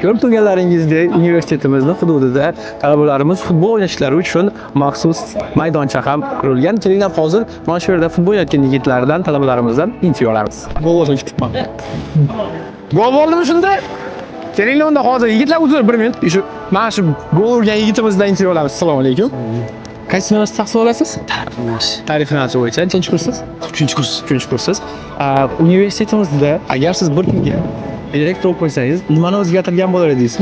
Ko'rib turganlaringizdek, universitetimizning hududida talabalarimiz futbol o'ynashlari uchun maxsus maydoncha ham qurilgan. Kelinglar, hozir mana shu yerda futbol o'ynayotgan yigitlardan, talabalarimizdan intervyu olamiz. Gol bo'ldimi shunda? Kelinglar, unda hozir yigitlar uzr 1 minut. Mana shu gol urgan yigitimizdan intervyu olamiz. Assalomu alaykum. Qaysi yo'nalishda tahsil olasiz? Tarix yo'nalishi bo'yicha nechanchi kurssiz? 3-kurs. 3-kurssiz. Universitetimizda agar siz bir kunga elektr o'qisangiz, nimani o'zgartirgan bo'lar edingiz?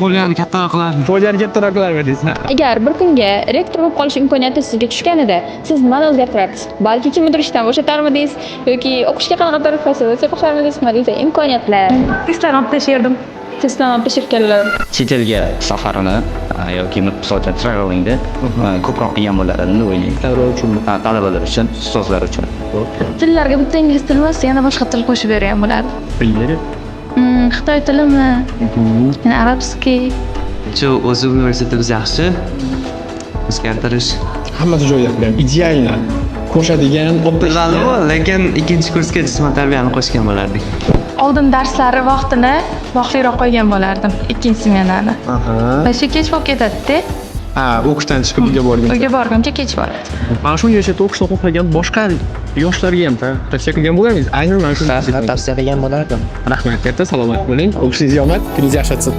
Bo'lganini kattaroq qilardim. Foydani kattaroq qilar edingiz. Agar bir kunga rektor bo'lib qolish imkoniyati sizga tushganida, siz nimani o'zgartirarsiz? Balki kimnidir ishdan bo'shatarmidingiz yoki o'qishga qanaqadir falsafa qo'sharmidingiz? Imkoniyatlar. Testlarni olib tashlardim. Testdan olib tashirganlar. Chet elga safarini yoki misol uchun travelingda ko'proq qilgan bo'larini o'ylayman. Talabalar uchun, ustozlar uchun. Tillarga bitta ingliz tili emas, yana boshqa til qo'shib bergan bo'lardim. Bilmaydi. Xitoy tilimi, yana arabskiy. Shu o'zi universitetimiz yaxshi. O'zgartirish. Hammasi joyida. Idealni qo'shadigan Biladi, lekin ikkinchi kursga jismoniy tarbiyani qo'shgan bo'lardik. Oldin darslari vaqtini vaqtliroq qo'ygan bo'lardim, ikkinchi smenani. Va shu kech bo'lib ketadi-da. o'qishdan chiqib uyga borgan. Uyga borguncha kech boradi. Mana shu universitetda o'qishni o'qigan boshqa yoshlarga ham tavsiya qilgan bo'larmiz. Aynan mana shu Tavsiya qilgan bo'lardim. rahmat katta, salomat bo'ling. O'qishingiz omad, kuningiz yaxshi o'tsin.